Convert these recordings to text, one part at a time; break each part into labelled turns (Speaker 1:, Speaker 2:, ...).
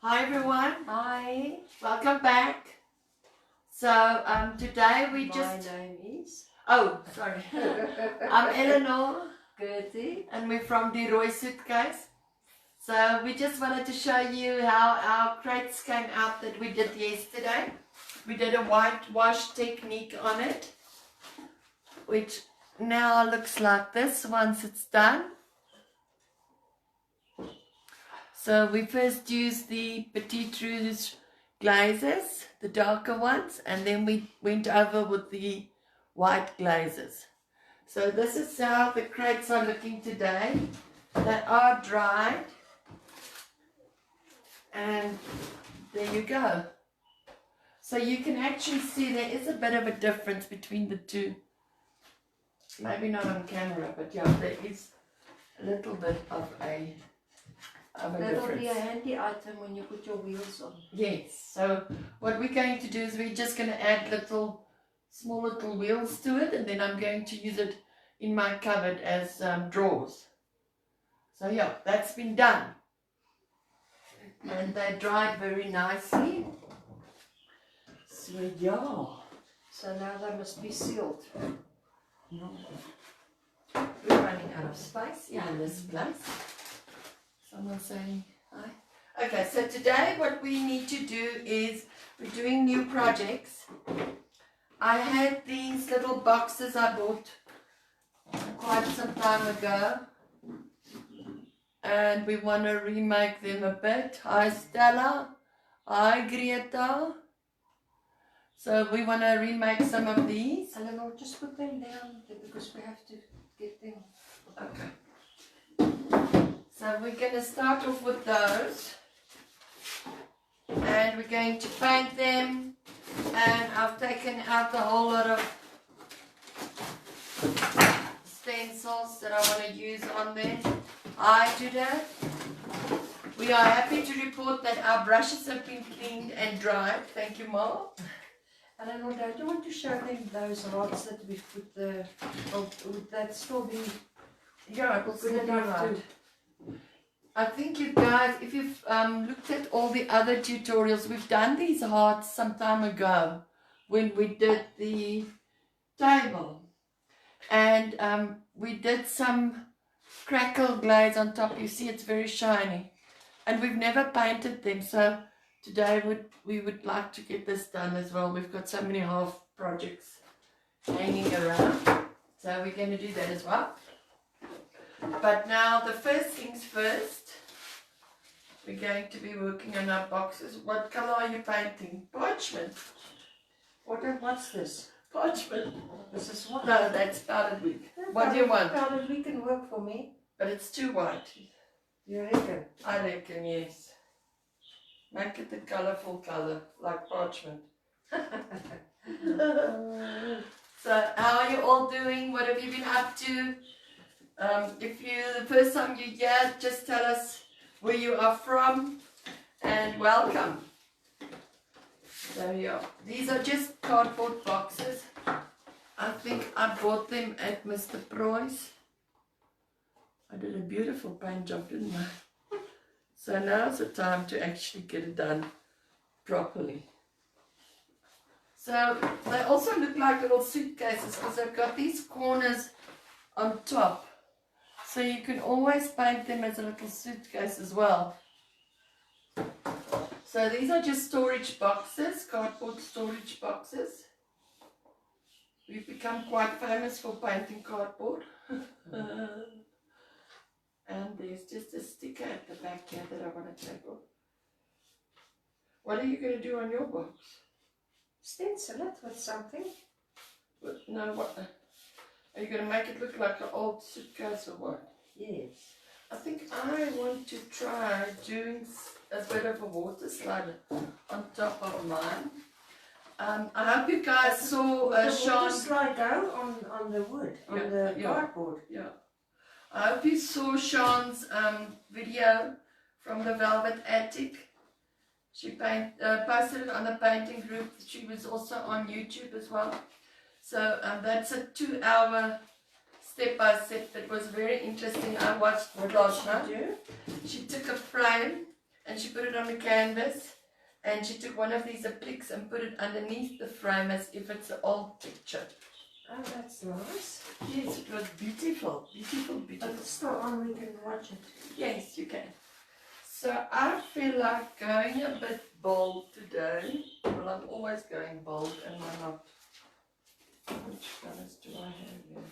Speaker 1: Hi everyone.
Speaker 2: Hi.
Speaker 1: Welcome back. So today we
Speaker 2: My name is.
Speaker 1: Oh, sorry. I'm Eleanor.
Speaker 2: Gertie.
Speaker 1: And we're from the Roy Suitcase. So we just wanted to show you how our crates came out that we did yesterday. We did a whitewash technique on it, which now looks like this once it's done. So we first used the Petite Rouge glazes, the darker ones, and then we went over with the white glazes. So this is how the crates are looking today. They are dried, and there you go. So you can actually see there is a bit of a difference between the two. Maybe not on camera, but yeah, there is a little bit of a
Speaker 2: That'll be a handy item when you put your wheels on.
Speaker 1: Yes, so what we're going to do is we're just going to add small little wheels to it, and then I'm going to use it in my cupboard as drawers. So yeah, that's been done. And they dried very nicely. So yeah.
Speaker 2: So now they must be sealed.
Speaker 1: No. We're running out of space in this place. Someone saying hi. Okay, so today what we need to do is we're doing new projects. I had these little boxes I bought quite some time ago, and we want to remake them a bit. Hi Stella, hi Greta. So we want to remake some of these.
Speaker 2: And then I'll just put them down because we have to get them.
Speaker 1: Okay. So we're going to start off with those, and we're going to paint them, and I've taken out a whole lot of stencils that I want to use on there. Hi Judith. We are happy to report that our brushes have been cleaned and dried. Thank you, Ma.
Speaker 2: And then don't you want to show them those rods that we've put the, would that still be
Speaker 1: Yeah, it will
Speaker 2: good enough to...
Speaker 1: I think you guys, if you've looked at all the other tutorials, we've done these hearts some time ago when we did the table, and we did some crackle glaze on top. You see it's very shiny, and we've never painted them, so today we would like to get this done as well. We've got so many half projects hanging around, so we're going to do that as well. But now, the first things first, we're going to be working on our boxes. What color are you painting? Parchment.
Speaker 2: What's this?
Speaker 1: Parchment.
Speaker 2: This is what?
Speaker 1: No, that's powdered wheat. What do you want?
Speaker 2: Powdered wheat can work for me.
Speaker 1: But it's too white.
Speaker 2: You reckon?
Speaker 1: I reckon, yes. Make it a colourful colour, like parchment. So, how are you all doing? What have you been up to? If the first time you're here, just tell us where you are from, and welcome. So yeah, these are just cardboard boxes. I think I bought them at Mr. Proy's. I did a beautiful paint job, didn't I? So now's the time to actually get it done properly. So they also look like little suitcases because they've got these corners on top. So you can always paint them as a little suitcase as well. So these are just storage boxes, cardboard storage boxes. We've become quite famous for painting cardboard. And there's just a sticker at the back here that I want to take off. What are you going to do on your box?
Speaker 2: Stencil it with something.
Speaker 1: No, what? Are you going to make it look like an old suitcase or what?
Speaker 2: Yes.
Speaker 1: I think I want to try doing a bit of a water slide on top of mine. I hope you guys saw Sean.
Speaker 2: Water slide go on the wood, on the cardboard.
Speaker 1: Yeah. I hope you saw Sean's video from the Velvet Attic. She posted it on the painting group. She was also on YouTube as well. So that's a 2-hour step-by-step that was very interesting. I watched it last night. She took a frame and she put it on the canvas, and she took one of these appliques and put it underneath the frame as if it's an old picture.
Speaker 2: Oh, that's nice.
Speaker 1: Yes, it was beautiful, beautiful,
Speaker 2: But
Speaker 1: beautiful.
Speaker 2: it's still on, we can watch it.
Speaker 1: Yes, you can. So I feel like going a bit bold today. Well, I'm always going bold, and why not? Which colors do I have here?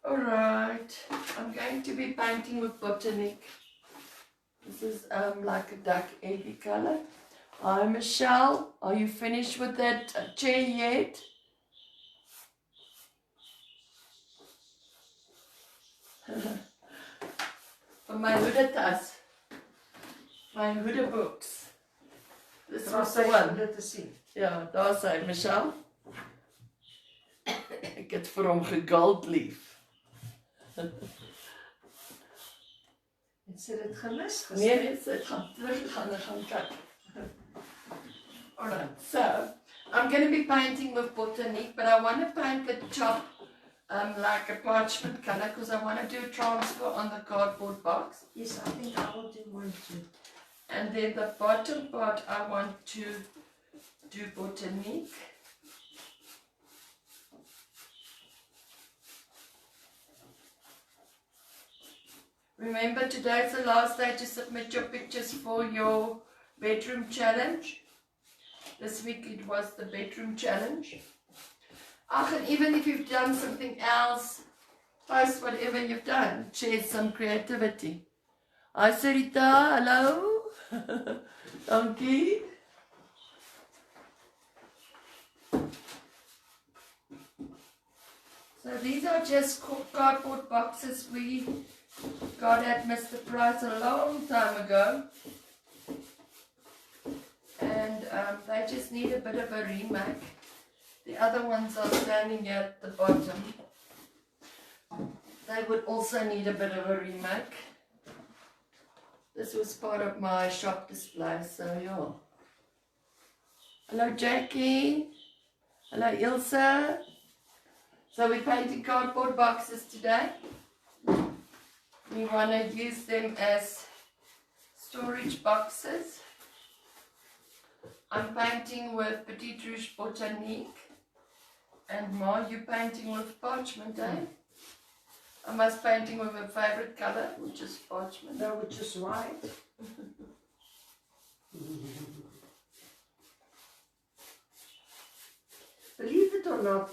Speaker 1: Alright, I'm going to be painting with Botanic. This is like a dark eggy color. Hi Michelle, are you finished with that chair yet? For my hooded tas, my hooded books. This was the one.
Speaker 2: Good to see.
Speaker 1: Ja, daar is hy, Michelle. Ek het vir hom geguld lief.
Speaker 2: En sy het dit gemis
Speaker 1: Nee,
Speaker 2: gesê.
Speaker 1: nee, sy het gaan teruggaan en gaan kyk. Alright, so I'm going to be painting with Botanique, but I want to paint the top like a parchment color because I want to do a transfer on the cardboard box.
Speaker 2: Yes, I think I will do one too.
Speaker 1: And then the bottom part I want to do Botanique. Remember, today is the last day to submit your pictures for your bedroom challenge. This week it was the bedroom challenge. And even if you've done something else, post whatever you've done. Share some creativity. Hi Sarita, hello. Dankie. So these are just cardboard boxes we got at Mr. Price a long time ago. And they just need a bit of a remake. The other ones are standing here at the bottom. They would also need a bit of a remake. This was part of my shop display, so yeah. Hello Jackie. Hello Ilse. So we're painting cardboard boxes today. We want to use them as storage boxes. I'm painting with Petite Rouge Botanique. And Ma, you painting with parchment, eh? I was painting with a favorite color, which is parchment.
Speaker 2: No, which is white. Believe it or not,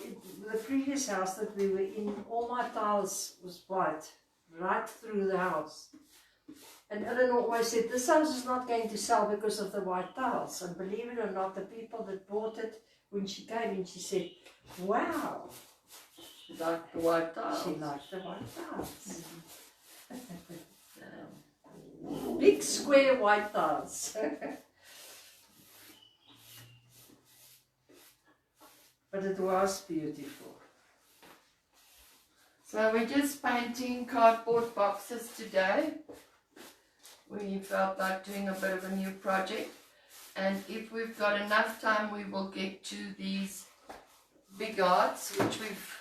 Speaker 2: the previous house that we were in, all my tiles was white, right through the house. And Eleanor always said, this house is not going to sell because of the white tiles. And believe it or not, the people that bought it, when she came in, she said, wow.
Speaker 1: She liked the white tiles.
Speaker 2: She liked the white tiles.
Speaker 1: Yeah.
Speaker 2: Big square white tiles. But it was beautiful.
Speaker 1: So we're just painting cardboard boxes today. We felt like doing a bit of a new project. And if we've got enough time, we will get to these big arts, which we've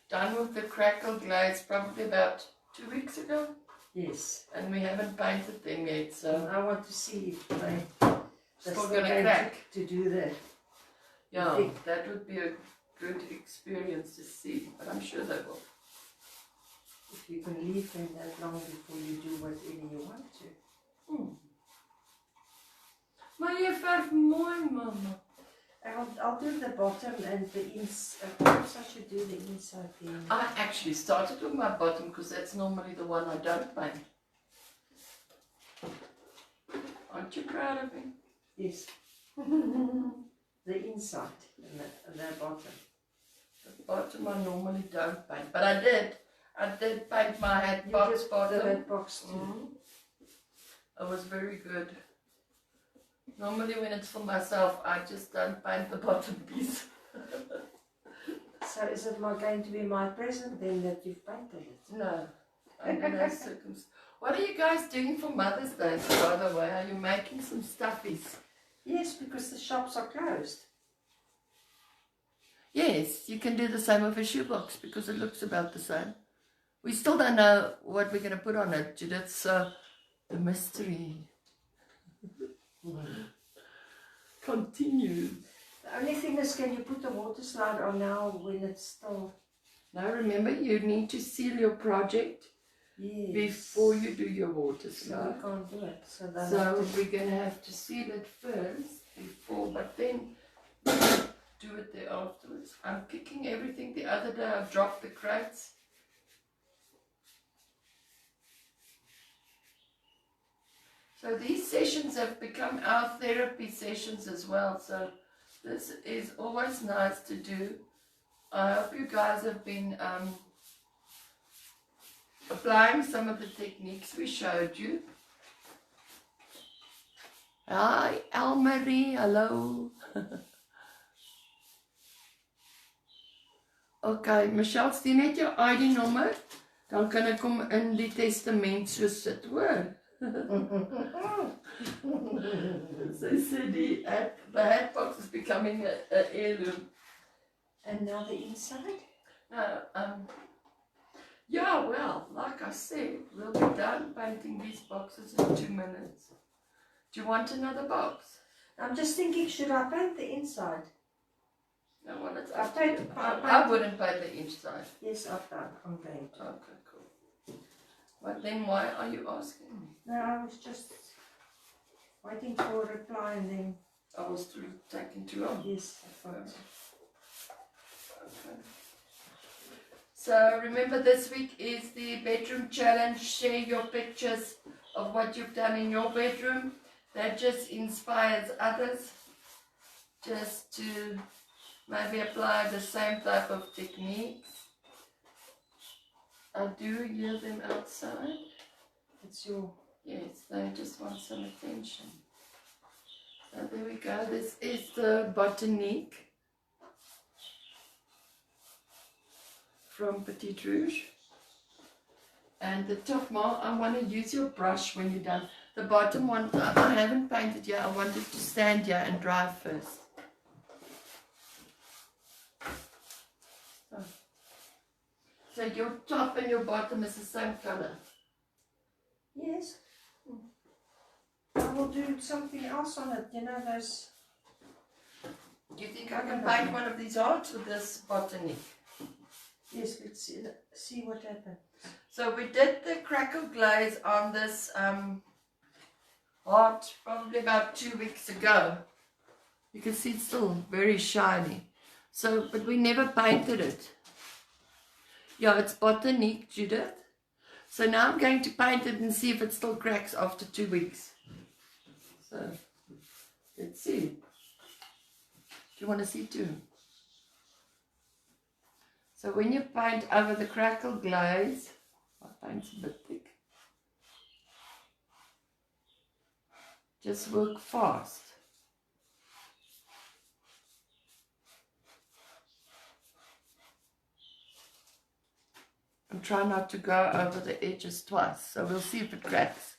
Speaker 1: done with the crackle glaze probably about 2 weeks ago.
Speaker 2: Yes.
Speaker 1: And we haven't painted them yet,
Speaker 2: And
Speaker 1: so
Speaker 2: I want to see if they're
Speaker 1: still
Speaker 2: still
Speaker 1: gonna
Speaker 2: going
Speaker 1: crack.
Speaker 2: to do that.
Speaker 1: Yeah,
Speaker 2: think.
Speaker 1: that would be a good experience to see, but I'm sure they will.
Speaker 2: If you can leave them that long before you do whatever you want to.
Speaker 1: Maar jy verf mooi, mama.
Speaker 2: I'll do the bottom and the inside. Perhaps I should do the inside there.
Speaker 1: I actually started with my bottom because that's normally the one I don't paint. Aren't you proud of me?
Speaker 2: Yes. The inside and the bottom.
Speaker 1: The bottom I normally don't paint, but I did paint my hat box
Speaker 2: did
Speaker 1: bottom.
Speaker 2: the hat box too.
Speaker 1: It was very good. Normally when it's for myself, I just don't paint the bottom piece.
Speaker 2: So is it not going to be my present then that you've painted it?
Speaker 1: No, under no circumstances. What are you guys doing for Mother's Day, by the way? Are you making some stuffies?
Speaker 2: Yes, because the shops are closed.
Speaker 1: Yes, you can do the same with a shoebox because it looks about the same. We still don't know what we're going to put on it, Judith, so the mystery. continues.
Speaker 2: The only thing is, can you put the water slide on now when it's still...
Speaker 1: Now remember, you need to seal your project before you do your water slide.
Speaker 2: You can't do it. So
Speaker 1: we're going to have to seal it first before, but then do it there afterwards. I'm kicking everything. The other day I dropped the crates. So these sessions have become our therapy sessions as well. So this is always nice to do. I hope you guys have been applying some of the techniques we showed you. Hi, Almarie, hallo. Okay, Michelle, stuur net jou ID-nommer, dan kan ek hom in die testament so sit, hoor. So the hat box is becoming an heirloom.
Speaker 2: And now the inside?
Speaker 1: Yeah, well, like I said, we'll be done painting these boxes in 2 minutes. Do you want another box?
Speaker 2: I'm just thinking, should I paint the inside?
Speaker 1: No, well, it's
Speaker 2: I
Speaker 1: up to you.
Speaker 2: paint-
Speaker 1: I wouldn't paint the inside.
Speaker 2: Yes, I'm going to.
Speaker 1: Okay, cool. But then why are you asking me?
Speaker 2: No, I was just waiting for a reply and then...
Speaker 1: I was taking too long.
Speaker 2: Yes, I thought.
Speaker 1: Okay. So remember, this week is the bedroom challenge. Share your pictures of what you've done in your bedroom. That just inspires others just to maybe apply the same type of techniques. I do hear them outside.
Speaker 2: It's your...
Speaker 1: Yes, they just want some attention. So there we go. This is the Botanique from Petit Rouge. And the top mark, I want to use your brush when you're done. The bottom one, I haven't painted yet. I want it to stand here and dry first. So your top and your bottom is the same color.
Speaker 2: Yes. I will do something else on it. You know, those...
Speaker 1: Do you think I can paint one of these hearts with this Botanique?
Speaker 2: Yes, let's see what happens.
Speaker 1: So we did the crackle glaze on this heart probably about 2 weeks ago. You can see it's still very shiny. So, but we never painted it. Yeah, it's Botanique, Judith. So now I'm going to paint it and see if it still cracks after 2 weeks. So, let's see. Do you want to see too? So when you paint over the crackle glaze, my paint's a bit thick. Just work fast. And try not to go over the edges twice. So we'll see if it cracks.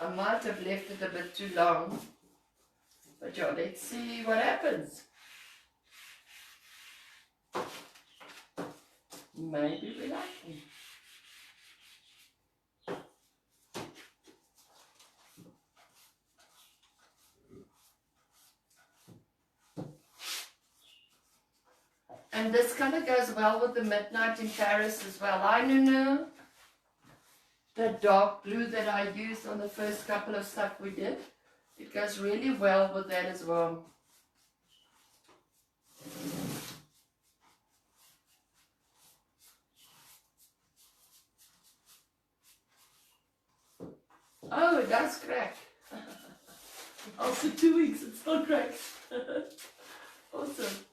Speaker 1: I might have left it a bit too long. But yeah, let's see what happens. Maybe we like him. And this kind of goes well with the Midnight in Paris as well. I know the dark blue that I used on the first couple of stuff we did. It goes really well with that as well. Oh, it does crack. After 2 weeks, it still cracks. Awesome.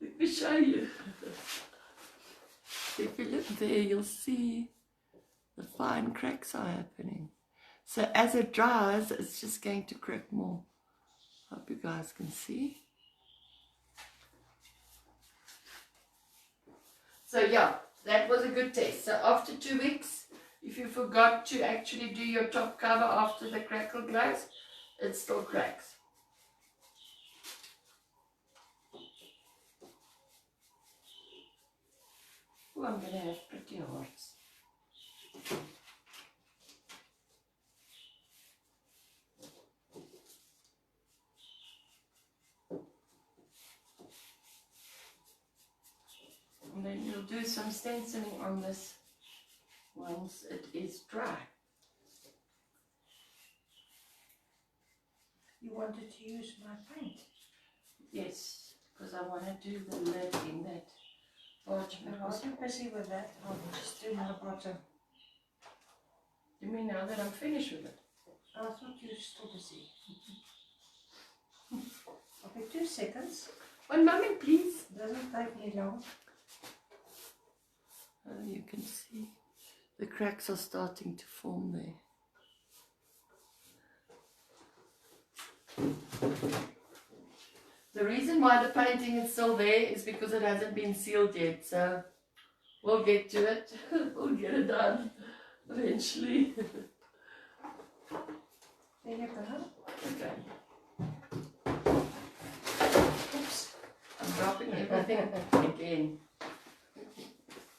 Speaker 1: Let me show you. If you look there, you'll see the fine cracks are happening. So as it dries, it's just going to crack more. Hope you guys can see. So yeah, that was a good test. So after 2 weeks, if you forgot to actually do your top cover after the crackle glaze, it still cracks. Oh, I'm going to have pretty hearts. do some stenciling on this once it is dry.
Speaker 2: You wanted to use my paint?
Speaker 1: Yes, because I want to do the lid in that parchment.
Speaker 2: While you're busy with that, I'll just do my bottom.
Speaker 1: You mean now that I'm finished with it?
Speaker 2: I thought you were still busy. Okay, 2 seconds.
Speaker 1: 1 moment, please.
Speaker 2: Doesn't take me long.
Speaker 1: You can see the cracks are starting to form there. The reason why the painting is still there is because it hasn't been sealed yet, so we'll get to it. We'll get it done eventually.
Speaker 2: There you go.
Speaker 1: Okay.
Speaker 2: Oops.
Speaker 1: I'm dropping everything again.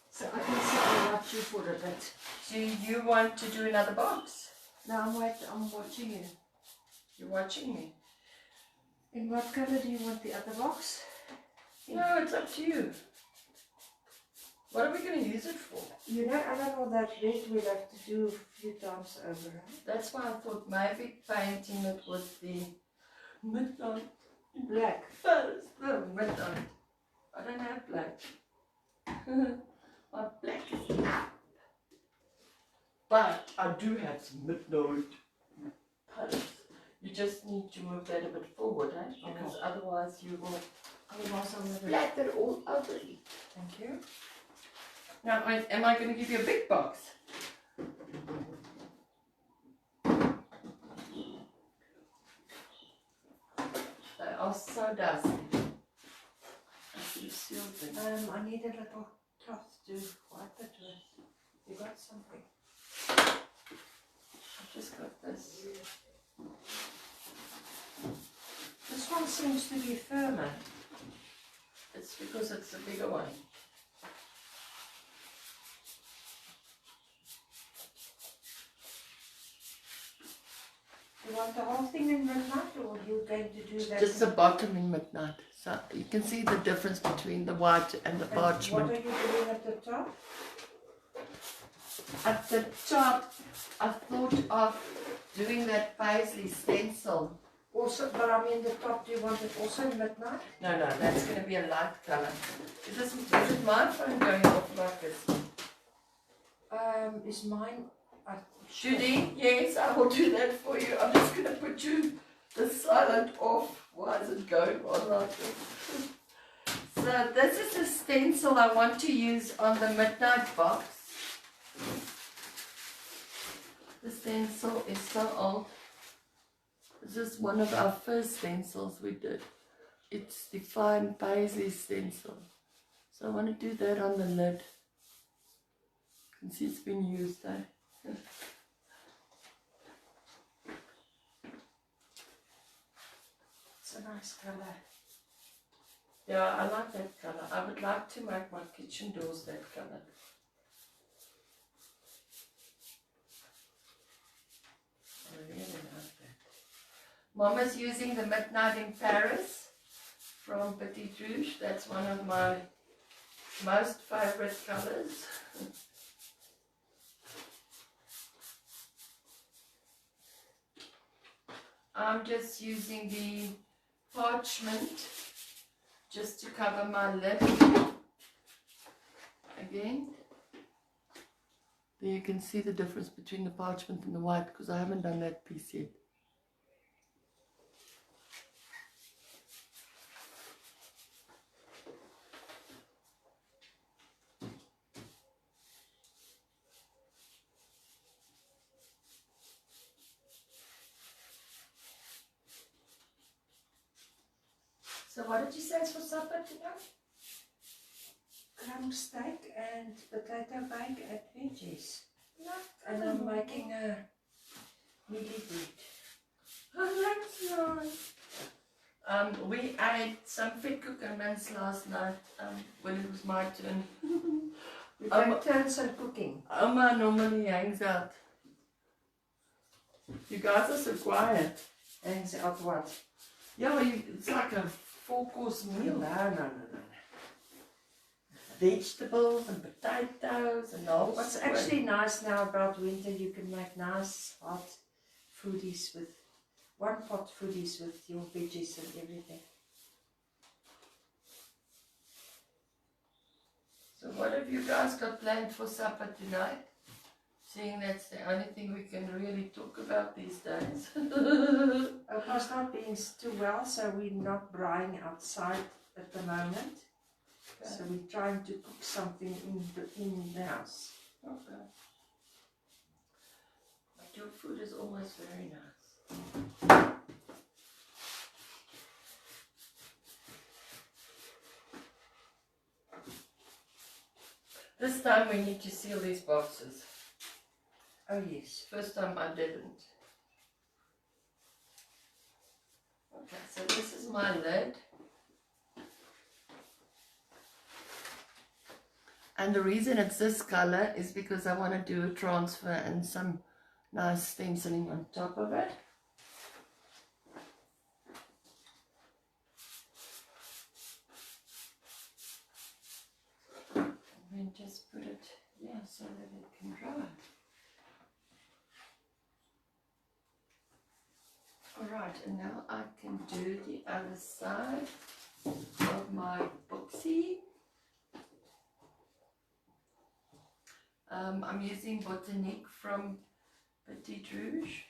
Speaker 2: So I can sit and watch you for a bit.
Speaker 1: Do you want to do another box?
Speaker 2: No, I'm watching you.
Speaker 1: You're watching me.
Speaker 2: In what color do you want the other box?
Speaker 1: No, it's up to you. What are we going to use it for?
Speaker 2: You know, I don't know that red we'll have to do a few times over, right?
Speaker 1: That's why I thought maybe painting it with the midnight.
Speaker 2: Black.
Speaker 1: First, the midnight. I don't have black. My black is up. But I do have some midnight colors. You just need to move that a bit forward, eh? Because otherwise you will
Speaker 2: Otherwise I'll never...
Speaker 1: splatter all over you.
Speaker 2: Thank you.
Speaker 1: Now, am I going to give you a big box? They are so dusty. I should have sealed them.
Speaker 2: I need a little cloth to wipe it with. You got something?
Speaker 1: I've just got this.
Speaker 2: This one seems to be firmer.
Speaker 1: It's because it's a bigger one.
Speaker 2: You want the whole thing in midnight, or are you going to do that?
Speaker 1: Just the bottom in midnight. So you can see the difference between the white and the
Speaker 2: And
Speaker 1: parchment.
Speaker 2: what are you doing at the top?
Speaker 1: At the top, I thought of doing that paisley stencil.
Speaker 2: Also, but I mean the top, do you want it also in midnight?
Speaker 1: No, that's going to be a light color. Is my phone going off like this?
Speaker 2: Is mine...
Speaker 1: Judy, yes, I will do that for you. I'm just going to put you the silent off. Why is it going on like this? So this is the stencil I want to use on the midnight box. The stencil is so old. This is one of our first stencils we did. It's the fine paisley stencil. So I want to do that on the lid. You can see it's been used, eh?
Speaker 2: It's a nice colour.
Speaker 1: Yeah, I like that colour. I would like to make my kitchen doors that colour. I really like that. Mama's using the Midnight in Paris from Petit Rouge. That's one of my most favourite colours. I'm just using the parchment just to cover my lid again. There you can see the difference between the parchment and the white, because I haven't done that piece yet. So what did you say is for supper tonight?
Speaker 2: Crumb steak and potato bake and veggies.
Speaker 1: No,
Speaker 2: And I'm making a mealy bread.
Speaker 1: Oh, that's nice. We ate some fit cook and mince last night when it was my turn.
Speaker 2: We take turns on cooking.
Speaker 1: Oma normally hangs out. You guys are so quiet.
Speaker 2: Hangs out what?
Speaker 1: Yeah, it's like a 4-course meal.
Speaker 2: No.
Speaker 1: vegetables and potatoes and all.
Speaker 2: What's actually nice now about winter, you can make nice hot foodies with one pot foodies with your veggies and everything.
Speaker 1: So what have you guys got planned for supper tonight? Seeing that's the only thing we can really talk about these days.
Speaker 2: Opa's not being too well, so we're not braaiing outside at the moment.
Speaker 1: Okay.
Speaker 2: So we're trying to cook something in the house.
Speaker 1: Okay. But your food is always very nice. This time we need to seal these boxes.
Speaker 2: Oh yes.
Speaker 1: First time I didn't. Okay, so this is my lid. And the reason it's this color is because I want to do a transfer and some nice stenciling on top of it. And then just put it, yeah, so that it can dry. Alright, and now I can do the other side of my boxy. I'm using Botanique from Petit Rouge.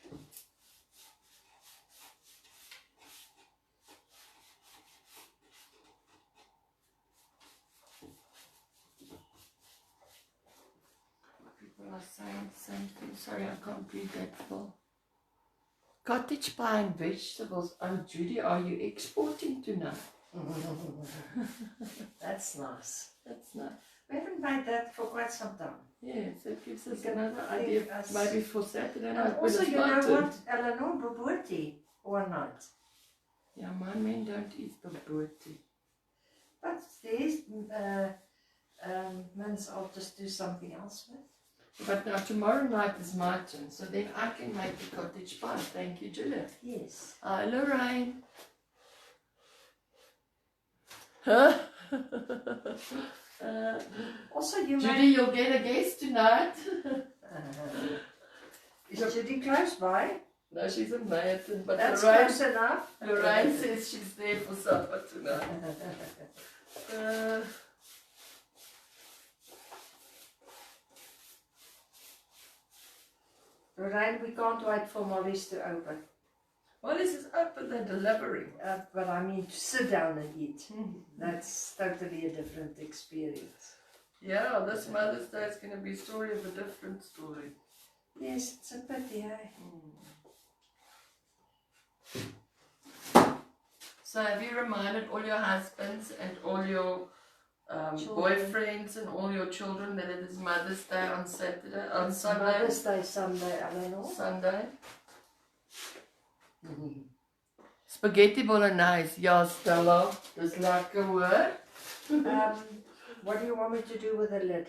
Speaker 1: People are saying something. Sorry, I can't read that full. Cottage pie and vegetables. Oh, Judy, are you exporting tonight?
Speaker 2: That's nice.
Speaker 1: That's nice.
Speaker 2: We haven't made that for quite some time.
Speaker 1: Yes, it gives us
Speaker 2: You can
Speaker 1: another
Speaker 2: think
Speaker 1: idea.
Speaker 2: us-
Speaker 1: Maybe for Saturday
Speaker 2: And
Speaker 1: night. when
Speaker 2: also,
Speaker 1: it's
Speaker 2: you
Speaker 1: my
Speaker 2: know
Speaker 1: turn.
Speaker 2: what, Eleanor, bobotie one night.
Speaker 1: Yeah, my men don't eat bobotie.
Speaker 2: But these mince I'll just do something else with.
Speaker 1: But now tomorrow night is my turn, so then I can make the cottage pie. Thank you, Julia.
Speaker 2: Yes.
Speaker 1: Hi, Lorraine. Huh?
Speaker 2: Also, you
Speaker 1: Judy,
Speaker 2: may...
Speaker 1: you'll get a guest tonight.
Speaker 2: Is Judy close by?
Speaker 1: No, she's in Mayerton, but
Speaker 2: That's
Speaker 1: Lorraine,
Speaker 2: close enough.
Speaker 1: Lorraine says she's there for supper tonight.
Speaker 2: Lorraine, we can't wait for Molly's to open.
Speaker 1: Well, this is open, they're delivering.
Speaker 2: But I mean to sit down and eat. That's totally a different experience.
Speaker 1: Yeah, this Mother's Day is going to be a story of a different story.
Speaker 2: Yes, it's a pity, eh?
Speaker 1: So have you reminded all your husbands and all your boyfriends and all your children that it is Mother's Day on Saturday, on Sunday?
Speaker 2: Mother's Day, Sunday, Eleanor.
Speaker 1: Sunday. Spaghetti bolognese, yeah, Stella. Just like a word.
Speaker 2: What do you want me to do with the lid?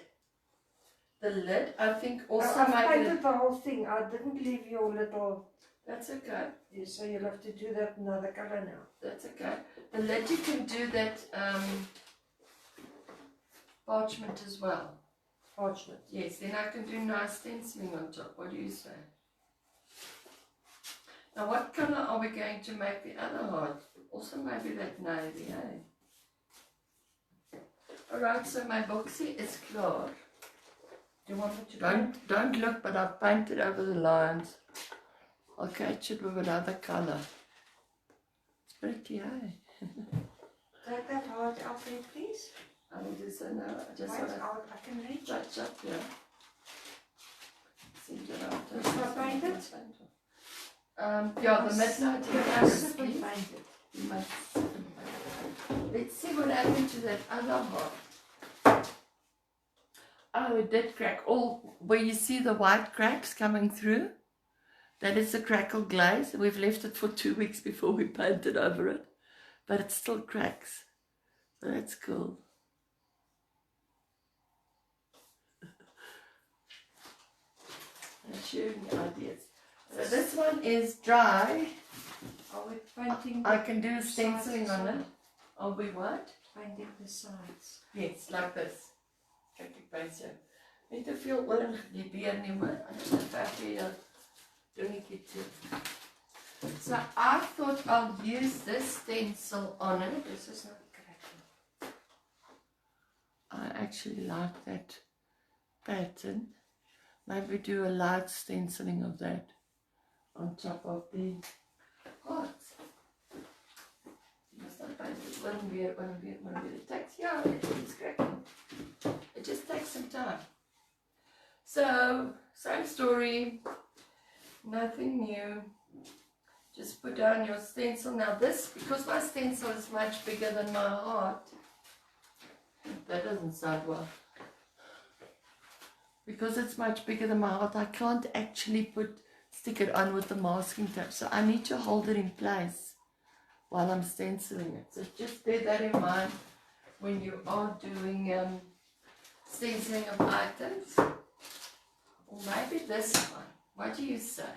Speaker 1: The lid, I think also
Speaker 2: I've
Speaker 1: make
Speaker 2: painted
Speaker 1: it.
Speaker 2: the whole thing. I didn't leave your little...
Speaker 1: That's okay.
Speaker 2: So you'll have to do that another colour now.
Speaker 1: That's okay. The lid, you can do that parchment as well.
Speaker 2: Parchment.
Speaker 1: Yes, then I can do nice stenciling on top. What do you say? Now, what colour are we going to make the other heart? Also, maybe that navy, eh? Alright, so my boxy is clear.
Speaker 2: Do you want me to
Speaker 1: Don't look, but I've painted over the lines. I'll catch it with another colour. It's pretty, eh?
Speaker 2: take that heart out there, please?
Speaker 1: I will do so now. I just
Speaker 2: Wait,
Speaker 1: want to
Speaker 2: I can reach it.
Speaker 1: touch up here. See it out.
Speaker 2: It's not painted?
Speaker 1: Yeah, the midnight
Speaker 2: Can I
Speaker 1: here.
Speaker 2: sip and paint it?
Speaker 1: You must sip and paint. Let's see what happened to that other heart. Oh, it did crack. All where you see the white cracks coming through, that is the crackle glaze. We've left it for 2 weeks before we painted over it, but it still cracks. So that's cool. I'm sharing ideas. So this one is dry.
Speaker 2: Are we painting?
Speaker 1: I can do stenciling on it. Are we what?
Speaker 2: painting the sides.
Speaker 1: Yes, like this. Kijk, ik weet je. Niet te veel oor die beer nie, maar dan vat jy jou dingetjie toe. So I thought I'll use this stencil on it.
Speaker 2: This is not cracking.
Speaker 1: I actually like that pattern. Maybe do a light stenciling of that on top of the heart. You must not paint it one weer. It takes, yeah, it's cracking. It just takes some time. So, same story, nothing new. Just put down your stencil. Now this, because my stencil is much bigger than my heart, that doesn't sound well. Because it's much bigger than my heart, I can't actually stick it on with the masking tape. So I need to hold it in place while I'm stenciling it. So just bear that in mind when you are doing stenciling of items. Or maybe this one. What do you say?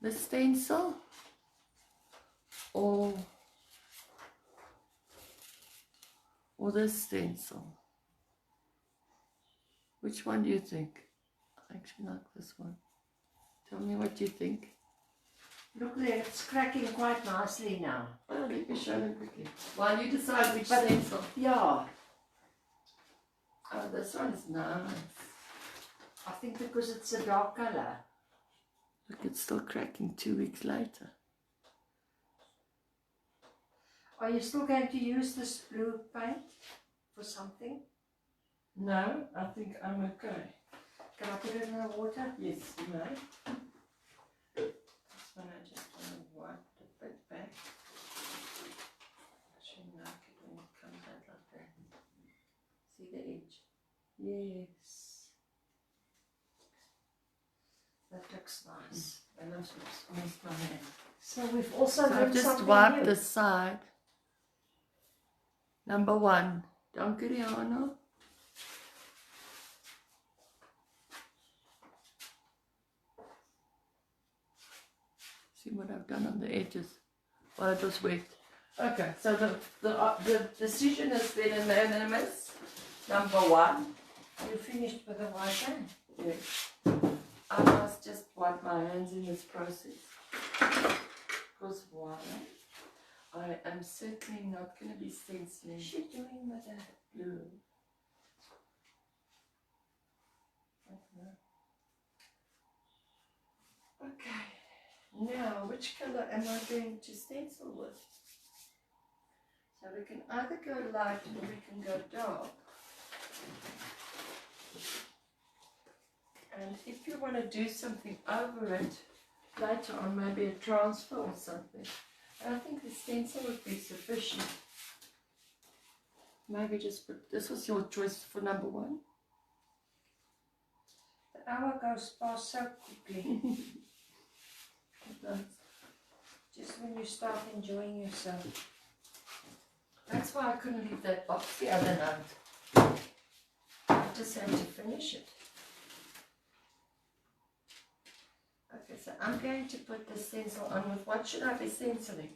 Speaker 1: The stencil or this stencil? Which one do you think? I actually like this one. Tell me what you think.
Speaker 2: Look there, it's cracking quite nicely now.
Speaker 1: Oh, let me show them quickly. While you decide which stencil.
Speaker 2: Yeah.
Speaker 1: Oh, this one is nice.
Speaker 2: I think because it's a dark color.
Speaker 1: Look, it's still cracking 2 weeks later.
Speaker 2: Are you still going to use this blue paint for something?
Speaker 1: No, I think I'm okay.
Speaker 2: Can I put it in the water?
Speaker 1: Yes, you may. This one I just want to wipe it a bit back. I should like it when it comes out like that. See the edge? Yes.
Speaker 2: That looks nice.
Speaker 1: And I'm supposed to mist my hand.
Speaker 2: So we've also
Speaker 1: So
Speaker 2: done
Speaker 1: I've just
Speaker 2: something
Speaker 1: wiped
Speaker 2: new.
Speaker 1: the side. Number 1. Dankie Rihanna. See what I've done on the edges while it was wet. Okay, so the decision has been unanimous. Number 1.
Speaker 2: You finished with the white paint?
Speaker 1: Yes. I must just wipe my hands in this process. Because why? I am certainly not going to be stenciling.
Speaker 2: What's she doing with that?
Speaker 1: Blue. Okay. Now, which color am I going to stencil with? So we can either go light or we can go dark. And if you want to do something over it later on, maybe a transfer or something, I think the stencil would be sufficient. Maybe just put, this was your choice for number 1.
Speaker 2: The hour goes past so quickly.
Speaker 1: It does.
Speaker 2: Just when you start enjoying yourself.
Speaker 1: That's why I couldn't leave that box the other night. I just had to finish it. Okay, so I'm going to put the stencil on with, what should I be stenciling?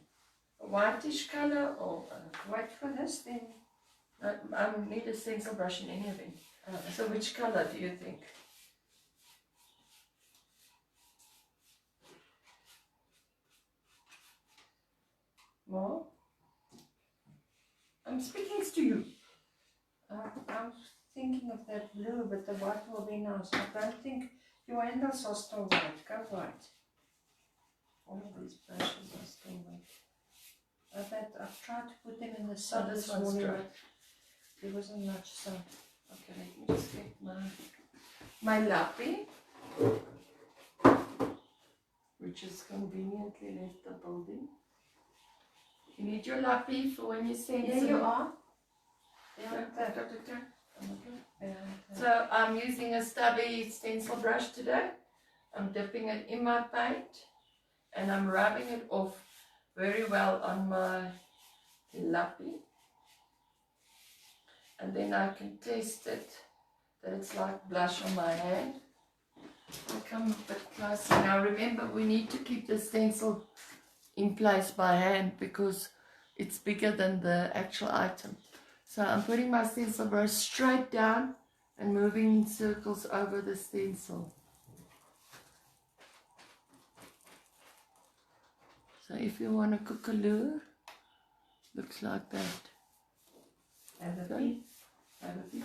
Speaker 1: A whitish color or
Speaker 2: Wait for this then.
Speaker 1: I need a stencil brush in any event. So which color do you think? More? I'm speaking to you.
Speaker 2: I'm thinking of that blue, but the white will be nice. I don't think your handles are still white. Go white.
Speaker 1: All of these brushes are still white.
Speaker 2: I've tried to put them in the sun
Speaker 1: this
Speaker 2: this
Speaker 1: one's
Speaker 2: morning,
Speaker 1: dry.
Speaker 2: but there wasn't much sun.
Speaker 1: Okay, let me just get my lappy, which is conveniently left the building. You need your lappy for when you stencil.
Speaker 2: Here you are.
Speaker 1: Yeah,
Speaker 2: Yeah,
Speaker 1: okay.
Speaker 2: yeah.
Speaker 1: So I'm using a stubby stencil brush today. I'm dipping it in my paint and I'm rubbing it off very well on my lappy. And then I can taste it, that it's like blush on my hand. I'll come a bit closer. Now remember, we need to keep the stencil in place by hand because it's bigger than the actual item. So I'm putting my stencil brush straight down and moving in circles over the stencil. So if you want a cookaloo, looks like that.
Speaker 2: Have a
Speaker 1: Okay.
Speaker 2: peek.
Speaker 1: Have a peek.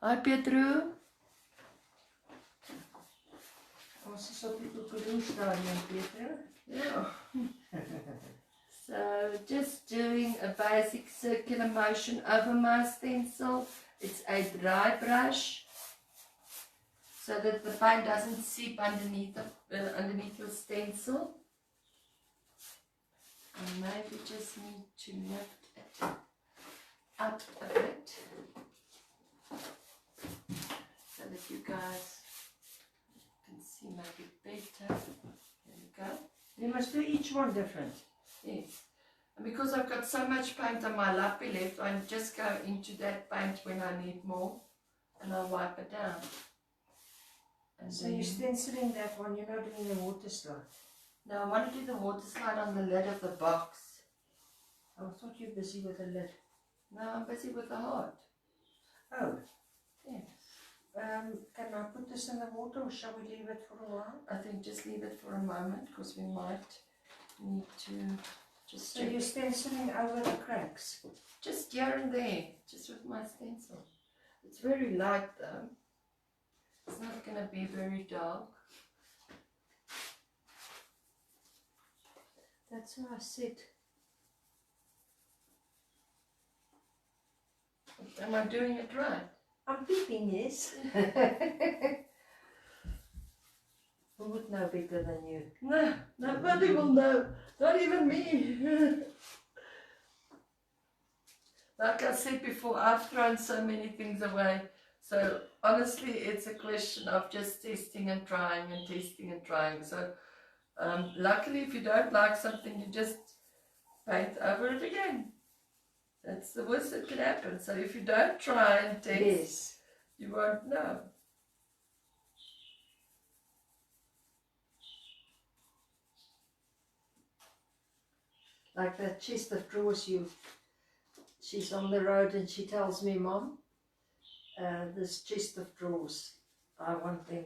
Speaker 1: Hi Pietro.
Speaker 2: Ons is op die koekeloe stadium, Peter.
Speaker 1: Yeah. So just doing a basic circular motion over my stencil. It's a dry brush so that the paint doesn't seep underneath your stencil. And maybe just need to lift it up a bit so that you guys can see maybe better. There we go.
Speaker 2: You must do each one different.
Speaker 1: Yes. And because I've got so much paint on my lappy left, I just go into that paint when I need more and I wipe it down. And
Speaker 2: So
Speaker 1: then,
Speaker 2: you're stenciling that one, you're not doing the water slide.
Speaker 1: now I want to do the water slide on the lid of the box.
Speaker 2: I thought you were busy with the lid.
Speaker 1: No, I'm busy with the heart.
Speaker 2: Oh,
Speaker 1: Yes.
Speaker 2: can I put this in the water or shall we leave it for a while?
Speaker 1: I think just leave it for a moment because we might need to just
Speaker 2: So
Speaker 1: check.
Speaker 2: you're stenciling over the cracks.
Speaker 1: Just here and there, just with my stencil. It's very light though. It's not going to be very dark.
Speaker 2: That's what I said.
Speaker 1: Am I doing it right?
Speaker 2: I'm peeping, yes. Who would know better than you?
Speaker 1: No, nobody will know. Not even me. Like I said before, I've thrown so many things away. So honestly, it's a question of just testing and trying and testing and trying. So luckily, if you don't like something, you just paint over it again. That's the worst that can happen. So if you don't try and test,
Speaker 2: Yes.
Speaker 1: you won't know.
Speaker 2: Like that chest of drawers she's on the road and she tells me, Mom, this chest of drawers, I want them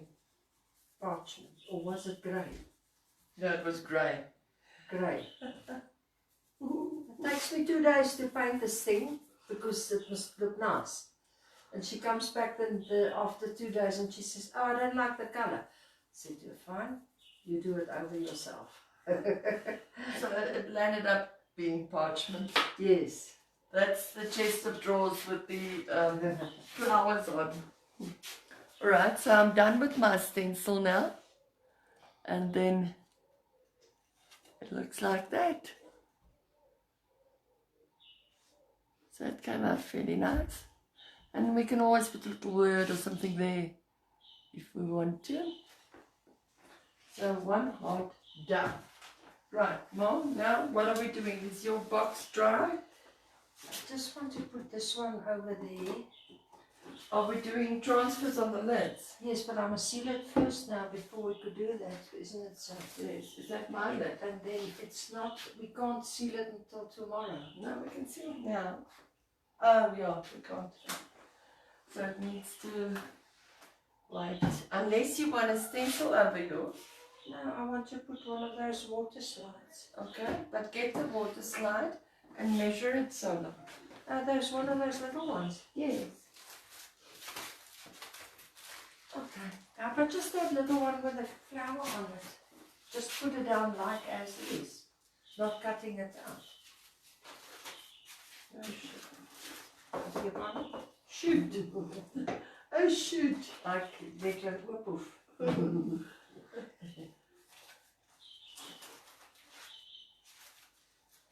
Speaker 2: parchment, or was it grey?
Speaker 1: No, it was grey.
Speaker 2: Grey. It takes me 2 days to paint this thing because it must look nice. And she comes back then after 2 days and she says, oh, I don't like the colour. I said to her, fine, you do it over yourself.
Speaker 1: So it landed up being parchment.
Speaker 2: Yes.
Speaker 1: That's the chest of drawers with the flowers on. Alright, so I'm done with my stencil now. And then it looks like that. So it came out fairly nice. And we can always put a little word or something there if we want to. So one heart done. Right, Mom, now what are we doing? Is your box dry?
Speaker 2: I just want to put this one over there.
Speaker 1: Are we doing transfers on the lids?
Speaker 2: Yes, but I must seal it first now before we could do that, isn't it so?
Speaker 1: Yes, is that my lid?
Speaker 2: And then it's not, we can't seal it until tomorrow.
Speaker 1: No, we can see it now. Oh, yeah, we can't. So it needs to wait. Unless you want a stencil over yours.
Speaker 2: No, I want to put one of those water slides.
Speaker 1: Okay, but get the water slide and measure it so long.
Speaker 2: There's one of those little ones.
Speaker 1: Yes.
Speaker 2: Okay. But just that little one with a flower on it. Just put it down like as is. Not cutting it out.
Speaker 1: Oh, shoot.
Speaker 2: Beg your pardon?
Speaker 1: Shoot. Oh, shoot.
Speaker 2: Like Declan Oophoef.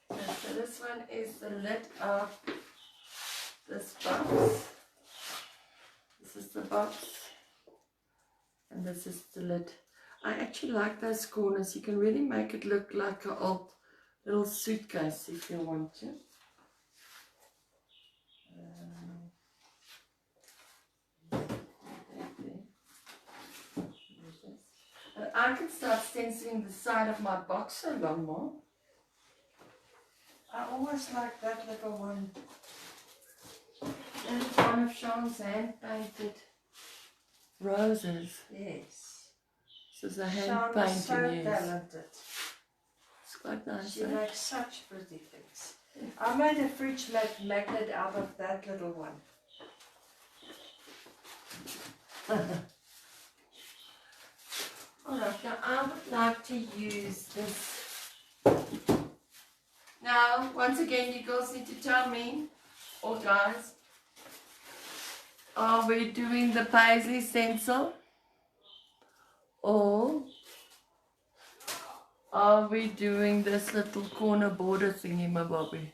Speaker 1: So this one is the lid of this box. This is the box. And this is the lid. I actually like those corners. You can really make it look like an old little suitcase if you want to. I can start stenciling the side of my box so long more.
Speaker 2: I always like that little one.
Speaker 1: And it's one of Sean's hand-painted roses.
Speaker 2: Yes.
Speaker 1: This is a
Speaker 2: Sean
Speaker 1: hand
Speaker 2: is so
Speaker 1: painting, yes.
Speaker 2: talented.
Speaker 1: It's quite nice.
Speaker 2: She makes such pretty things. I made a fridge magnet out of that little one.
Speaker 1: Alright, now I would like to use this. Now, once again, you girls need to tell me, or guys, are we doing the paisley stencil? Or are we doing this little corner border thingy, my bobby?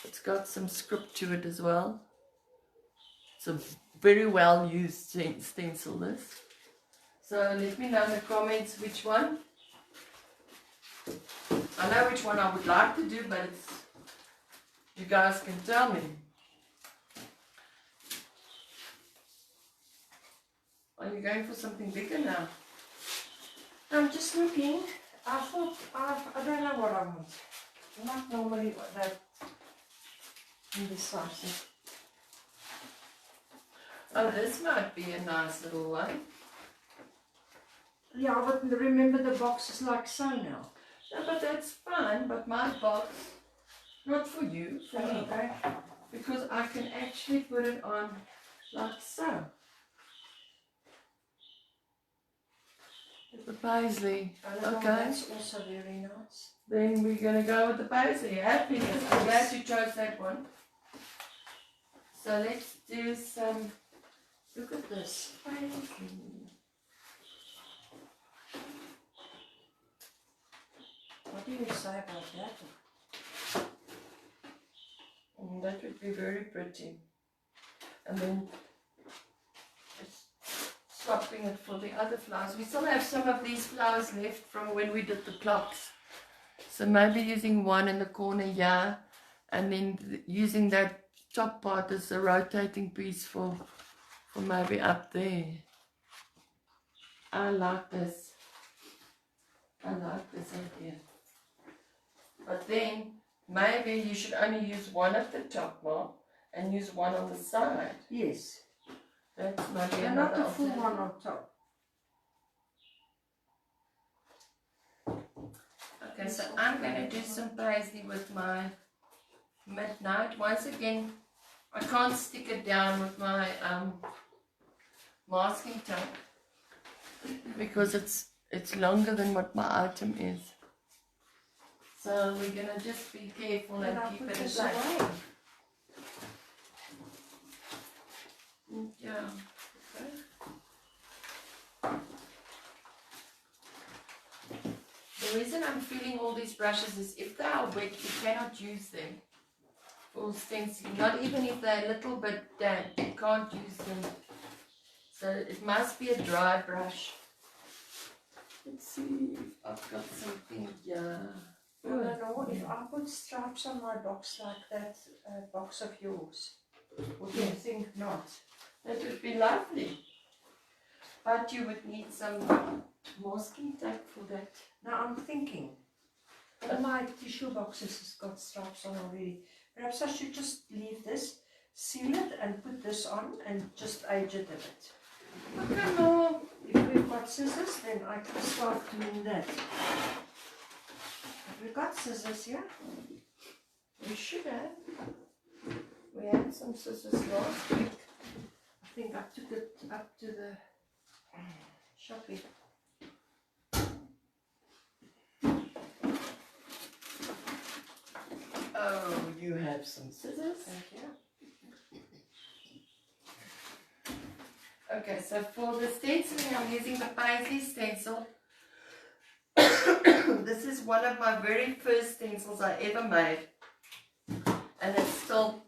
Speaker 1: It's got some script to it as well. It's a very well used stencil, this. So let me know in the comments which one. I know which one I would like to do, but it's, you guys can tell me. Are you going for something bigger now?
Speaker 2: I'm just looking. I thought, I don't know what I want. Not normally that indecisive.
Speaker 1: Oh, this might be a nice little one.
Speaker 2: Yeah, but remember the box is like so now.
Speaker 1: No, but that's fine, but my box, not for you, for me.
Speaker 2: Okay.
Speaker 1: Because I can actually put it on like so. The paisley. Okay.
Speaker 2: That's also very nice.
Speaker 1: Then we're going to go with the paisley. Happiness. I'm glad you chose that one. So let's do some,
Speaker 2: Look at this.
Speaker 1: paisley.
Speaker 2: What do you say about that?
Speaker 1: That would be very pretty. And then just swapping it for the other flowers. We still have some of these flowers left from when we did the clocks. So maybe using one in the corner here, and then using that top part as a rotating piece for maybe up there. I like this. I like this idea. But then maybe you should only use one at the top, Mom, and use one on the side.
Speaker 2: Yes.
Speaker 1: That's maybe
Speaker 2: And not
Speaker 1: another
Speaker 2: the full
Speaker 1: alternative.
Speaker 2: one on top.
Speaker 1: Okay, so I'm going to do some paisley with my midnight. Once again, I can't stick it down with my masking tape because it's longer than what my item is. So we're going to just be careful and keep it in place.
Speaker 2: Away.
Speaker 1: Yeah. Okay. The reason I'm feeling all these brushes is if they are wet, you cannot use them for stenciling. Not even if they're a little bit damp, you can't use them. So it must be a dry brush. Let's see if I've got something here.
Speaker 2: I don't know, if I put stripes on my box like that box of yours, would you think not?
Speaker 1: That would be lovely. But you would need some masking tape for that.
Speaker 2: Now I'm thinking, all my tissue boxes has got stripes on already. Perhaps I should just leave this, seal it and put this on and just age it a bit.
Speaker 1: Okay, no.
Speaker 2: If we've got scissors, then I can start doing that. Have we got scissors here?
Speaker 1: We should have. We had some scissors last week.
Speaker 2: I think I took it up to the shopping.
Speaker 1: Oh, you have some scissors.
Speaker 2: Thank you.
Speaker 1: Okay, so for the stenciling, I'm using the paisley stencil. This is one of my very first stencils I ever made. And it's still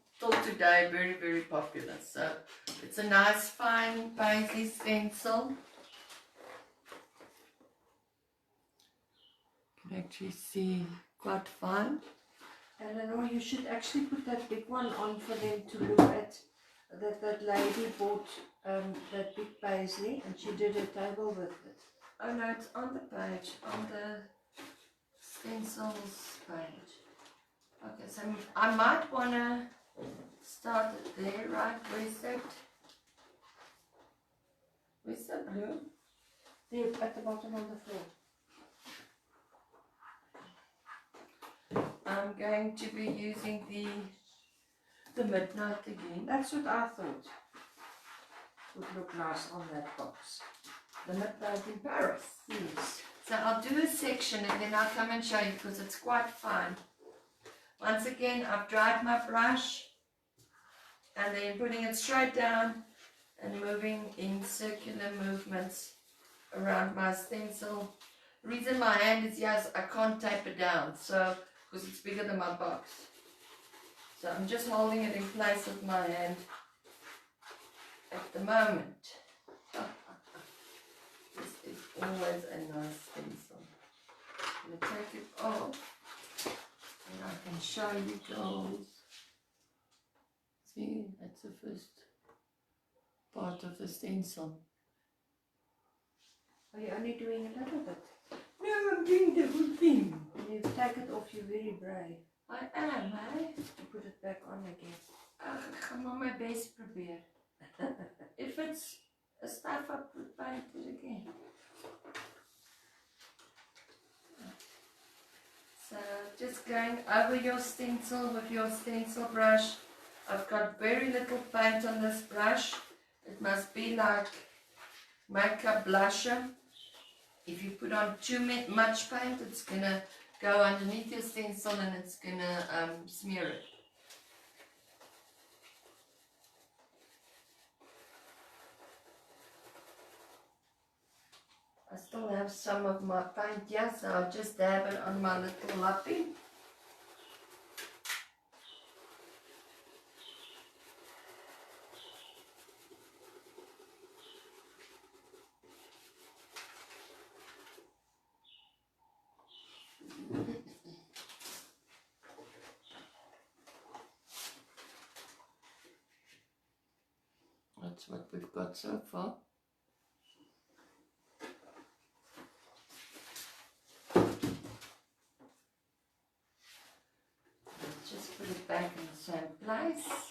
Speaker 1: today very, very popular. So it's a nice fine paisley stencil. You can actually see quite fine.
Speaker 2: Eleanor, you should actually put that big one on for them to look at. That lady bought that big paisley and she did a table with it.
Speaker 1: Oh no, it's on the page, on the stencils page. Okay, so I might want to start it there, right? Where's the blue?
Speaker 2: There, at the bottom of the floor.
Speaker 1: I'm going to be using the midnight again.
Speaker 2: That's what I thought would look nice on that box.
Speaker 1: The midnight in Paris.
Speaker 2: Yes.
Speaker 1: So I'll do a section and then I'll come and show you because it's quite fine. Once again, I've dried my brush and then putting it straight down and moving in circular movements around my stencil. The reason my hand is here is I can't tape it down, so because it's bigger than my box. So I'm just holding it in place with my hand at the moment. This is always a nice stencil. I'm going to take it off and I can show you girls. See, that's the first part of the stencil.
Speaker 2: Are you only doing a little bit?
Speaker 1: No, I'm doing the whole thing.
Speaker 2: You take it off, you're very brave.
Speaker 1: I am, eh?
Speaker 2: You put it back on again.
Speaker 1: I'm on my best prepared. If it's a stuff, I put paint it again. So just going over your stencil with your stencil brush. I've got very little paint on this brush. It must be like makeup blusher. If you put on too much paint, it's going to go underneath your stencil and it's going to smear it. I still have some of my paint here, so I'll just dab it on my little lappy. That's what we've got so far. Let's just put it back in the same place.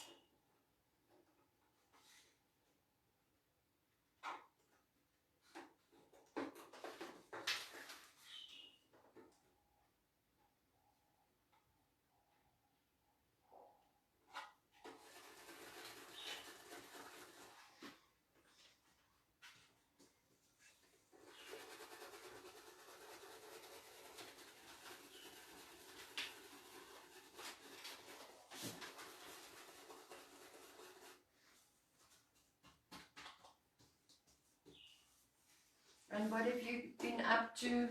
Speaker 1: And what have you been up to?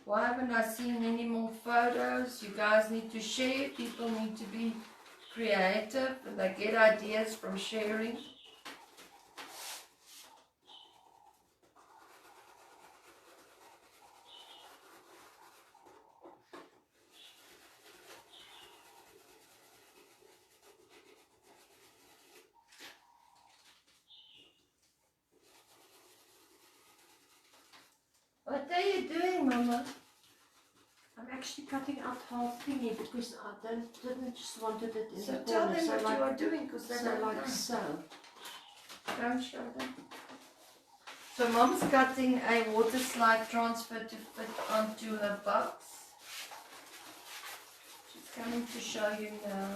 Speaker 1: Why haven't I seen any more photos? You guys need to share. People need to be creative and they get ideas from sharing. What are you doing, Mama?
Speaker 2: I'm actually cutting out half thingy because I didn't just wanted it in
Speaker 1: So
Speaker 2: the
Speaker 1: tell
Speaker 2: corner.
Speaker 1: them
Speaker 2: So
Speaker 1: what
Speaker 2: like,
Speaker 1: you are doing because they
Speaker 2: so
Speaker 1: don't
Speaker 2: like
Speaker 1: know.
Speaker 2: so.
Speaker 1: Don't show them. So Mom's cutting a water slide transfer to fit onto her box. She's coming to show you now.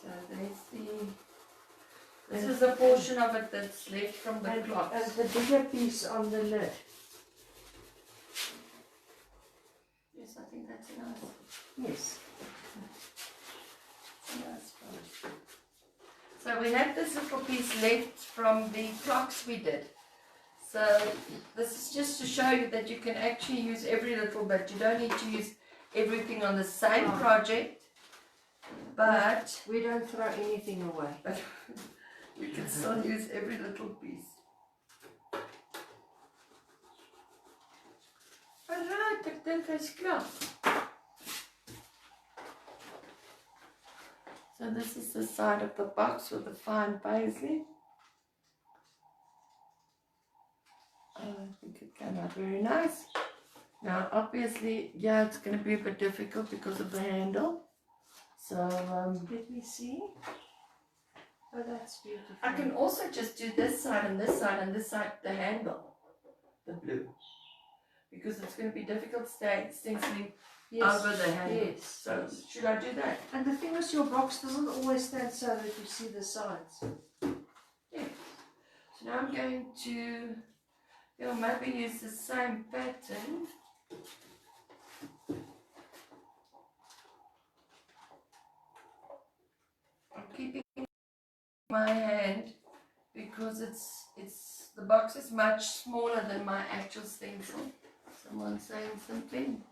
Speaker 1: So there's this is a portion of it that's left from the clocks.
Speaker 2: And the bigger piece on the lid.
Speaker 1: Yes, I think that's nice.
Speaker 2: Yes.
Speaker 1: Nice one. So we have this little piece left from the clocks we did. So this is just to show you that you can actually use every little bit. You don't need to use everything on the same project, but
Speaker 2: we don't throw anything away.
Speaker 1: you can still use every little piece. Alright, ek dink hy's klaar. So this is the side of the box with the fine paisley. Very nice. Now, obviously, yeah, it's going to be a bit difficult because of the handle. So,
Speaker 2: Let me see. Oh, that's beautiful.
Speaker 1: I can also just do this side and this side and this side, the handle, the blue. Because it's going to be difficult stenciling over the handle.
Speaker 2: Yes.
Speaker 1: So, should I do that?
Speaker 2: And the thing is, your box doesn't always stand so that you see the sides.
Speaker 1: Yes. So now I'm going to, maybe use the same pattern. I'm keeping my hand because it's the box is much smaller than my actual stencil. Someone saying something.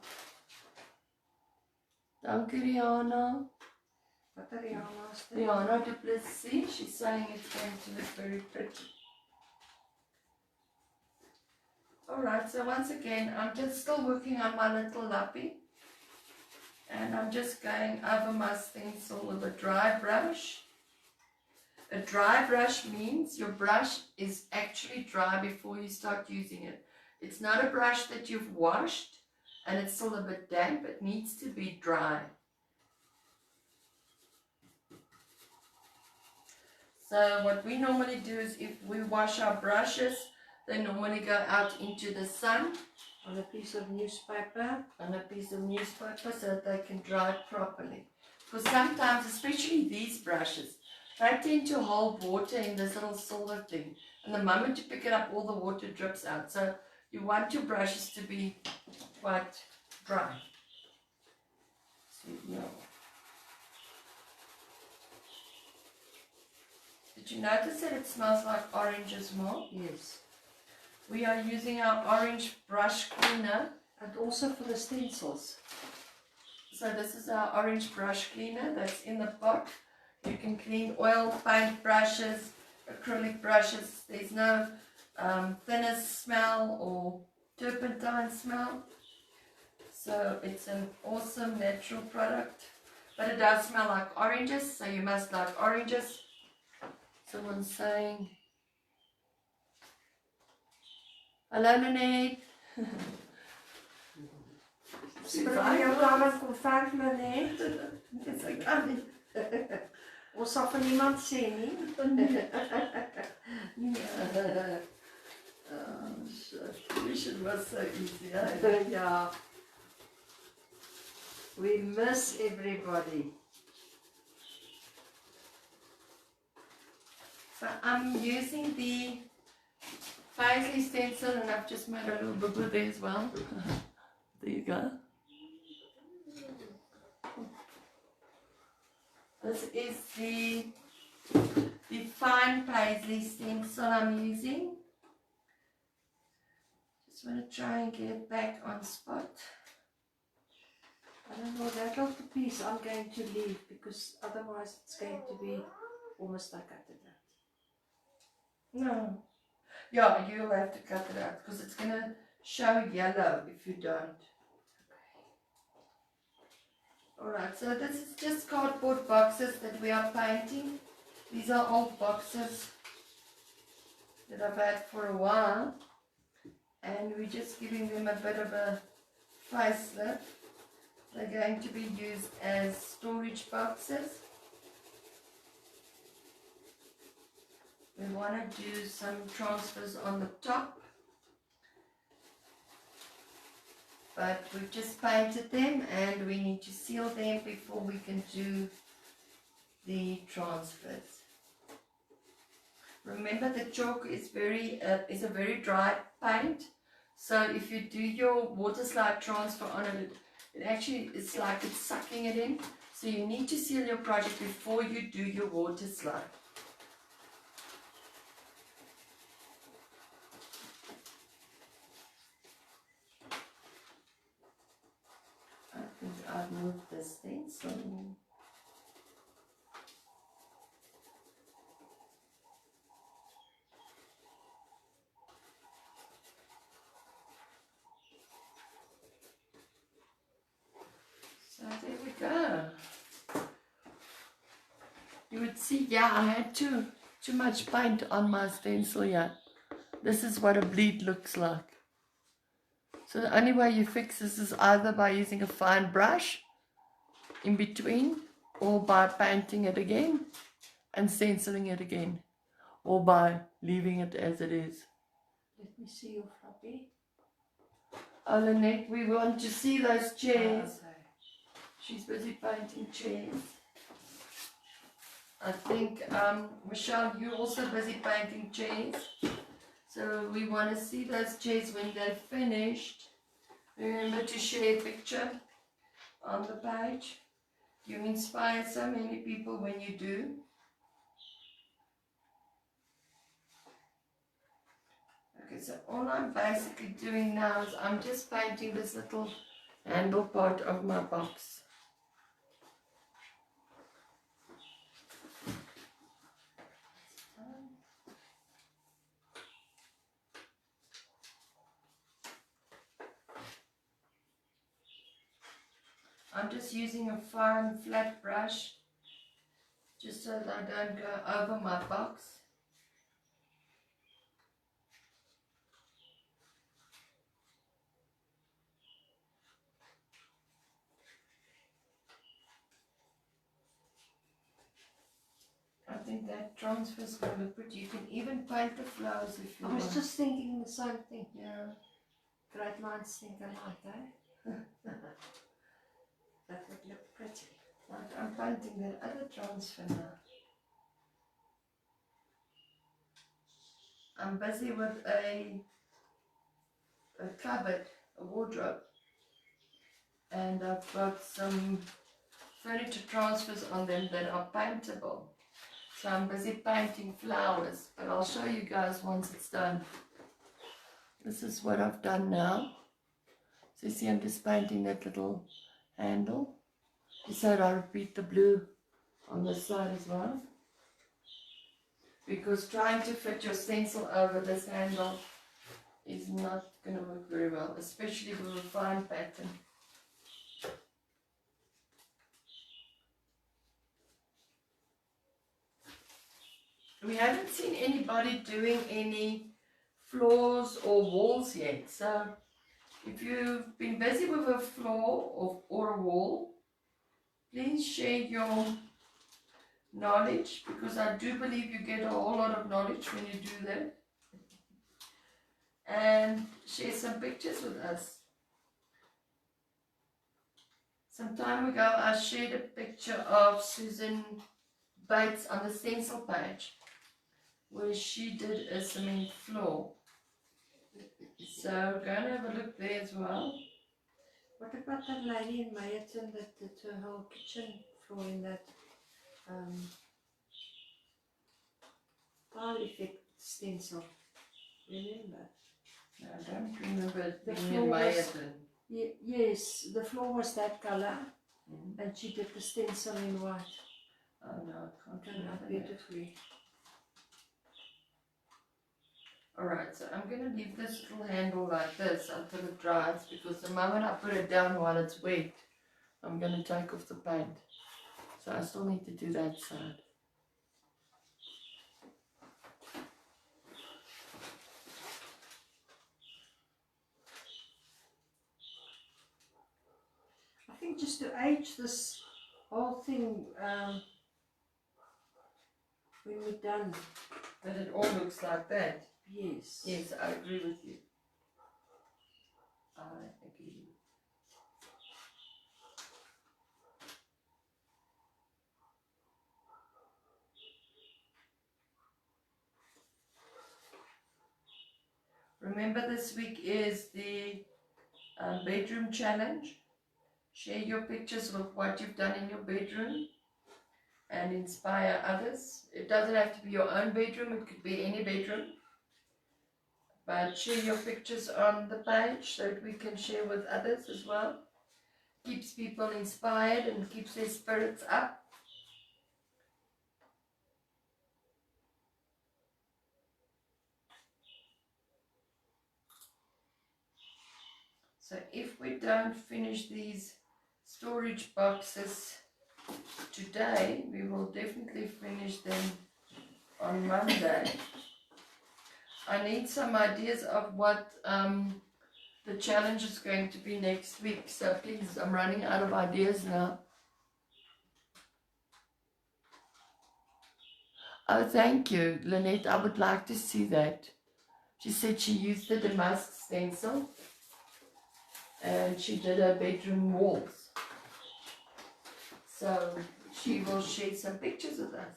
Speaker 1: Danke Rihanna.
Speaker 2: What are Rihanna's thing?
Speaker 1: Rihanna Duplessis, she's saying it's going to look very pretty. Alright, so once again, I'm just still working on my little lappy. And I'm just going over my stencil with a dry brush. A dry brush means your brush is actually dry before you start using it. It's not a brush that you've washed and it's still a bit damp. It needs to be dry. So what we normally do is if we wash our brushes, they normally go out into the sun.
Speaker 2: On a piece of newspaper.
Speaker 1: On a piece of newspaper so that they can dry properly. Because sometimes, especially these brushes, they tend to hold water in this little silver thing. And the moment you pick it up, all the water drips out. So you want your brushes to be quite dry. So, yeah. Did you notice that it smells like orange as well?
Speaker 2: Yes.
Speaker 1: We are using our orange brush cleaner.
Speaker 2: And also for the stencils.
Speaker 1: So this is our orange brush cleaner that's in the pot. You can clean oil, paint brushes, acrylic brushes. There's no thinner smell or turpentine smell. So it's an awesome natural product. But it does smell like oranges, so you must like oranges. Someone's saying, hello Nanette.
Speaker 2: Spring jou kamer kom verf my net.
Speaker 1: Yes, I can.
Speaker 2: Ons sal van niemand sê nie.
Speaker 1: Oh, shit. Vision was so easy, eh?
Speaker 2: Yeah. We miss everybody.
Speaker 1: So I'm using the Paisley stencil and I've just made a little bubble there as well. There you go. This is the fine Paisley stencil I'm using. Just want to try and get it back on spot.
Speaker 2: I don't know, that little piece I'm going to leave because otherwise it's going to be almost like I did that.
Speaker 1: No. Yeah, you'll have to cut it out because it's going to show yellow if you don't. Alright, so this is just cardboard boxes that we are painting. These are old boxes that I've had for a while. And we're just giving them a bit of a facelift. They're going to be used as storage boxes. We want to do some transfers on the top. But we've just painted them and we need to seal them before we can do the transfers. Remember the chalk is a very dry paint. So if you do your water slide transfer on it, it actually is like it's sucking it in. So you need to seal your project before you do your water slide. I think I've moved this thing, so there we go. You would see, yeah, I had too much paint on my stencil, yeah. This is what a bleed looks like. So the only way you fix this is either by using a fine brush in between, or by painting it again and stenciling it again, or by leaving it as it is.
Speaker 2: Let me see your floppy.
Speaker 1: Oh, Lynette, we want to see those chairs.
Speaker 2: Okay.
Speaker 1: She's busy painting chairs. I think, Michelle, you're also busy painting chairs. So we want to see those chairs when they're finished. Remember to share a picture on the page. You inspire so many people when you do. Okay, so all I'm basically doing now is I'm just painting this little handle part of my box. I'm just using a fine flat brush just so that I don't go over my box. I think that transfers going to look pretty. You can even paint the flowers if you
Speaker 2: I
Speaker 1: want.
Speaker 2: was just thinking the same thing.
Speaker 1: Yeah.
Speaker 2: Great minds think alike, eh? That would look pretty.
Speaker 1: Right, I'm painting that other transfer now. I'm busy with a cupboard, a wardrobe, and I've got some furniture transfers on them that are paintable. So I'm busy painting flowers, but I'll show you guys once it's done. This is what I've done now. So you see I'm just painting that little handle. Decide I repeat the blue on this side as well. Because trying to fit your stencil over this handle is not going to work very well, especially with a fine pattern. We haven't seen anybody doing any floors or walls yet, so if you've been busy with a floor or a wall, please share your knowledge, because I do believe you get a whole lot of knowledge when you do that. And share some pictures with us. Some time ago I shared a picture of Susan Bates on the stencil page where she did a cement floor. So go and have a look there as well.
Speaker 2: What about that lady in Mayerton that did her whole kitchen floor in that tile effect stencil? Remember?
Speaker 1: No, I don't remember it
Speaker 2: The
Speaker 1: being in
Speaker 2: floor was-
Speaker 1: Mayerton.
Speaker 2: Yes, the floor was that colour,
Speaker 1: Mm.
Speaker 2: and she did the stencil in white.
Speaker 1: Oh no, I can't
Speaker 2: Turned out
Speaker 1: remember that.
Speaker 2: beautifully.
Speaker 1: Alright, so I'm going to leave this little handle like this until it dries, because the moment I put it down while it's wet, I'm going to take off the paint. So I still need to do that side.
Speaker 2: I think just to age this whole thing when we're done.
Speaker 1: But it all looks like that.
Speaker 2: Yes.
Speaker 1: Yes, I agree with you. I agree. Remember, this week is the bedroom challenge. Share your pictures with what you've done in your bedroom and inspire others. It doesn't have to be your own bedroom, it could be any bedroom. But share your pictures on the page so that we can share with others as well. Keeps people inspired and keeps their spirits up. So if we don't finish these storage boxes today, we will definitely finish them on Monday. I need some ideas of what The challenge is going to be next week, so please, I'm running out of ideas now. Oh, thank you, Lynette. I would like to see that. She said she used the damask stencil and she did her bedroom walls. So she will share some pictures with us.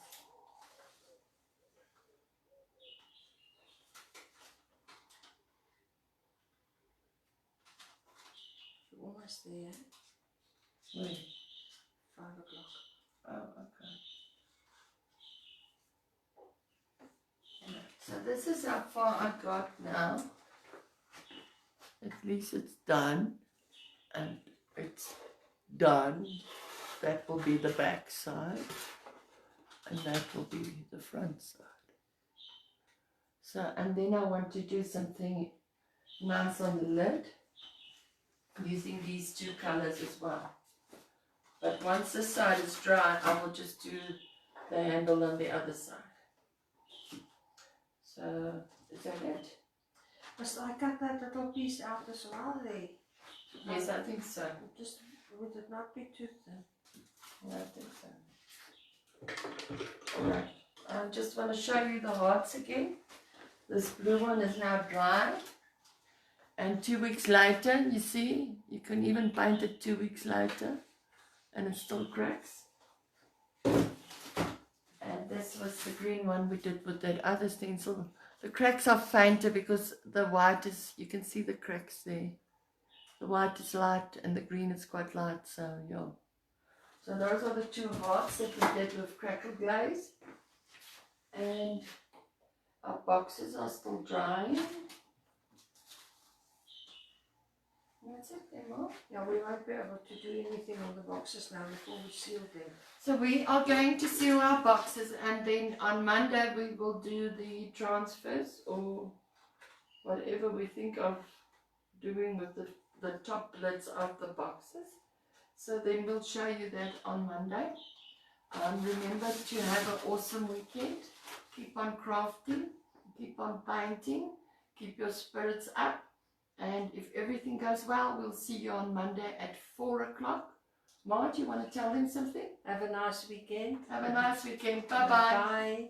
Speaker 2: We're almost there.
Speaker 1: Where?
Speaker 2: 5 o'clock.
Speaker 1: Oh, okay. So this is how far I got now. At least it's done. And it's done. That will be the back side. And that will be the front side. So, and then I want to do something nice on the lid. Using these two colors as well. But once this side is dry, I will just do the handle on the other side. So, is that it?
Speaker 2: Must I cut that little piece out as well there?
Speaker 1: Yes, I think so.
Speaker 2: Just, would it not be too thin?
Speaker 1: Yeah, I think so. Alright, I just want to show you the hearts again. This blue one is now dry. And 2 weeks later, you see, you can even paint it 2 weeks later. And it still cracks. And this was the green one we did with that other stencil. The cracks are fainter because the white is, you can see the cracks there. The white is light and the green is quite light, so yeah. So those are the two hearts that we did with crackle glaze. And our boxes are still drying. That's it, Emma.
Speaker 2: Yeah, we won't be able to do anything on the boxes now before we seal them.
Speaker 1: So we are going to seal our boxes, and then on Monday we will do the transfers or whatever we think of doing with the top lids of the boxes. So then we'll show you that on Monday. Remember to have an awesome weekend. Keep on crafting, keep on painting, keep your spirits up. And if everything goes well, we'll see you on Monday at 4 o'clock. Ma, do you want to tell them something?
Speaker 2: Have a nice weekend.
Speaker 1: Have a nice weekend. Bye-bye.
Speaker 2: Bye.